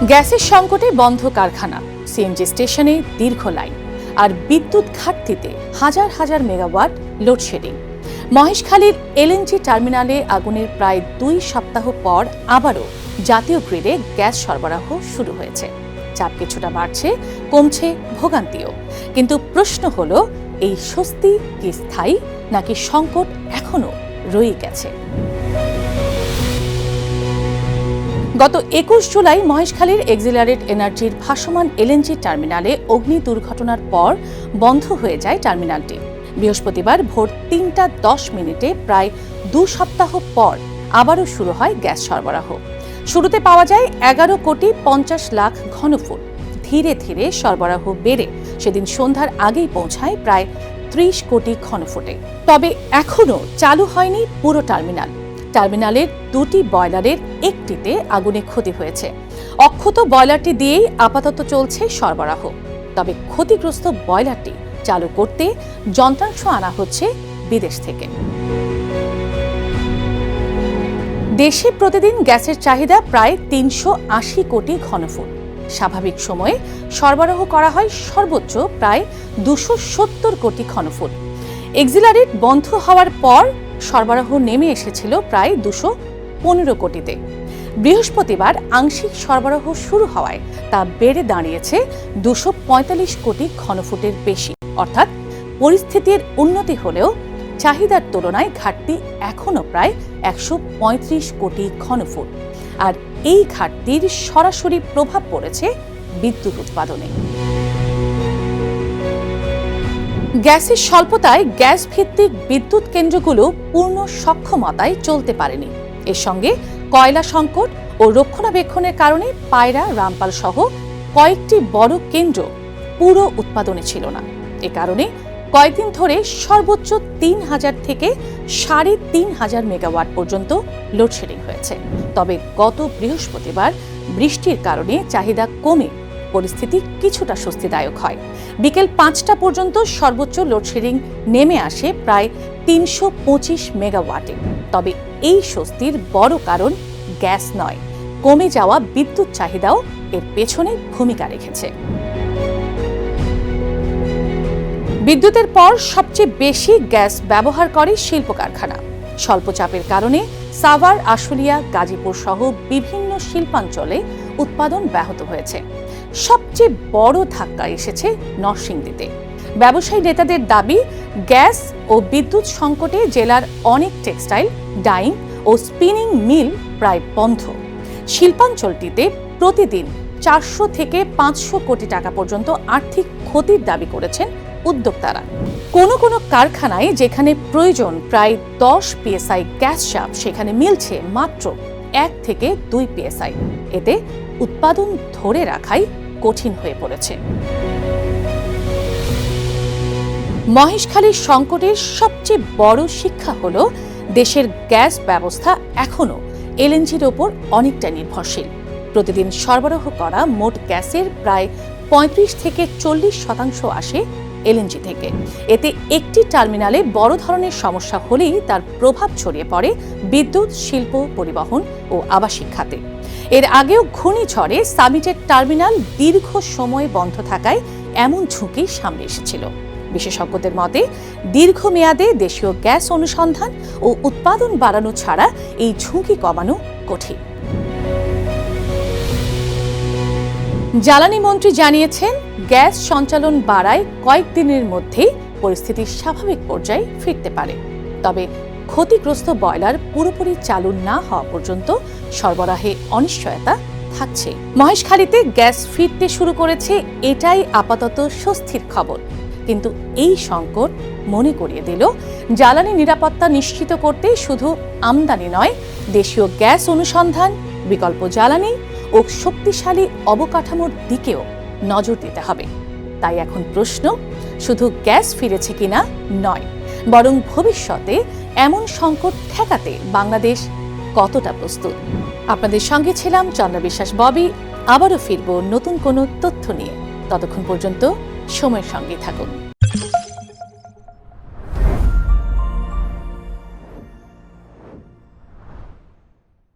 গ্যাসের সংকটে বন্ধ কারখানা, সিএনজি স্টেশনে দীর্ঘ লাইন আর বিদ্যুৎ ঘাটতিতে হাজার হাজার মেগাওয়াট লোডশেডিং। মহেশখালীর এলএনজি টার্মিনালে আগুনের প্রায় 2 সপ্তাহ পর আবারও জাতীয় গ্রিডে গ্যাস সরবরাহ শুরু হয়েছে। চাপ কিছুটা বাড়ছে, কমছে ভোগান্তিও। কিন্তু প্রশ্ন হলো, এই স্বস্তি কি স্থায়ী নাকি সংকট এখনো রয়ে গেছে? গত 21 জুলাই মহেশখালীর এক্সিলারেট এনার্জির ভাসমান এলএনজি টার্মিনালে অগ্নি দুর্ঘটনার পর বন্ধ হয়ে যায় টার্মিনালটি। বৃহস্পতিবার ভোর 3টা 10 মিনিটে প্রায় 2 সপ্তাহ পর আবারও শুরু হয় গ্যাস সরবরাহ। শুরুতে পাওয়া যায় 11,50,00,000 ঘনফুট। ধীরে ধীরে সরবরাহ বেড়ে সেদিন সন্ধ্যার আগেই পৌঁছায় প্রায় 30 কোটি ঘনফুটে। তবে এখনও চালু হয়নি পুরো টার্মিনাল। টার্মিনালের 2টি বয়লারের একটিতে আগুনে ক্ষতি হয়েছে। অক্ষত বয়লারটি দিয়েই আপাতত চলছে সরবরাহ। তবে ক্ষতিগ্রস্ত বয়লারটি চালু করতে যন্ত্রাংশ আনা হচ্ছে বিদেশ থেকে। দেশে প্রতিদিন গ্যাসের চাহিদা প্রায় 380 কোটি ঘনফুট। স্বাভাবিক সময়ে সরবরাহ করা হয় সর্বোচ্চ প্রায় 270 কোটি ঘনফুট। এক্সিলারেট বন্ধ হওয়ার পর সরবরাহ নেমে এসেছিল প্রায় 215 কোটিতে। বৃহস্পতিবার আংশিক সরবরাহ শুরু হওয়ায় তা বেড়ে দাঁড়িয়েছে 245 কোটি ঘনফুটের বেশি। অর্থাৎ পরিস্থিতির উন্নতি হলেও চাহিদার তুলনায় ঘাটতি এখনও প্রায় 135 কোটি ঘনফুট। আর এই ঘাটতির সরাসরি প্রভাব পড়েছে বিদ্যুৎ উৎপাদনে। গ্যাসের স্বল্পতায় গ্যাস ভিত্তিক বিদ্যুৎ কেন্দ্রগুলো পূর্ণ সক্ষমতায় চলতে পারেনি। এর সঙ্গে কয়লা সংকট ও রক্ষণাবেক্ষণের কারণে পায়রা, রামপাল সহ কয়েকটি বড় কেন্দ্র পুরো উৎপাদনে ছিল না। এ কারণে কয়েকদিন ধরে সর্বোচ্চ 3000 থেকে 3500 মেগাওয়াট পর্যন্ত লোডশেডিং হয়েছে। তবে গত বৃহস্পতিবার বৃষ্টির কারণে চাহিদা কমে পরিস্থিতি কিছুটা স্বস্তিদায়ক হয়। বিকেল 5টা পর্যন্ত সর্বোচ্চ লোডশেডিং নেমে আসে প্রায় 325 মেগাওয়াটে। তবে এই স্বস্তির বড় কারণ গ্যাস নয়, কমে যাওয়া বিদ্যুৎ চাহিদাও এর পেছনে ভূমিকা রেখেছে। বিদ্যুতের পর সবচেয়ে বেশি গ্যাস ব্যবহার করে শিল্প কারখানা। স্বল্প চাপের কারণে সাভার, আশুলিয়া, গাজীপুর সহ বিভিন্ন শিল্পাঞ্চলে উৎপাদন ব্যাহত হয়েছে। সবচেয়ে বড় ধাক্কা এসেছে নরসিংদীতে। ব্যবসায়ী নেতাদের দাবি, গ্যাস ও বিদ্যুৎ সংকটে জেলার অনেক টেক্সটাইল, ডাইং ও স্পিনিং মিল প্রায় বন্ধ। শিল্পাঞ্চলটিতে প্রতিদিন 400 থেকে 500 কোটি টাকা পর্যন্ত আর্থিক ক্ষতির দাবি করেছেন উদ্যোক্তারা। কোনো কোনো কারখানায় যেখানে প্রয়োজন প্রায় 10 PSI গ্যাস চাপ, সেখানে মিলছে মাত্র 1 থেকে 2 PSI। এতে উৎপাদন ধরে রাখাই কঠিন হয়ে পড়েছে। মহেশখালীর সংকটের সবচেয়ে বড় শিক্ষা হলো, দেশের গ্যাস ব্যবস্থা এখনো এলএনজির ওপর অনেকটা নির্ভরশীল। প্রতিদিন সরবরাহ করা মোট গ্যাসের প্রায় 35 থেকে 40% আসে এলএনজি থেকে। এতে একটি টার্মিনালে বড় ধরনের সমস্যা হলেই তার প্রভাব ছড়িয়ে পড়ে বিদ্যুৎ, শিল্প, পরিবহন ও আবাসিক খাতে। এর আগেও ঘূর্ণিঝড়ে সামিটের টার্মিনাল দীর্ঘ সময় বন্ধ থাকায় এমন ঝুঁকি সামনে এসেছিল। বিশেষজ্ঞদের মতে, দীর্ঘমেয়াদে দেশীয় গ্যাস অনুসন্ধান ও উৎপাদন বাড়ানো ছাড়া এই ঝুঁকি কমানো কঠিন। জ্বালানি মন্ত্রী জানিয়েছেন, গ্যাস সঞ্চালন বাড়ায় কয়েকদিনের মধ্যেই পরিস্থিতি স্বাভাবিক পর্যায়ে ফিরতে পারে। তবে ক্ষতিগ্রস্ত বয়লার পুরোপুরি চালু না হওয়া পর্যন্ত সরবরাহে অনিশ্চয়তা থাকছে। মহেশখালীতে গ্যাস ফিরতে শুরু করেছে, এটাই আপাতত স্বস্তির খবর। কিন্তু এই সংকট মনে করিয়ে দিল, জ্বালানি নিরাপত্তা নিশ্চিত করতে শুধু আমদানি নয়, দেশীয় গ্যাস অনুসন্ধান, বিকল্প জ্বালানি ও শক্তিশালী অবকাঠামোর দিকেও নজর দিতে হবে। তাই এখন প্রশ্ন, শুধু গ্যাস ফিরেছে কিনা নয়, বরং ভবিষ্যতে এমন সংকট ঠেকাতে বাংলাদেশ কতটা প্রস্তুত। আপনাদের সঙ্গে ছিলাম চন্দ্রা বিশ্বাস ববি। আবারও ফিরব নতুন কোনো তথ্য নিয়ে। ততক্ষণ পর্যন্ত সময়ের সঙ্গে থাকুন।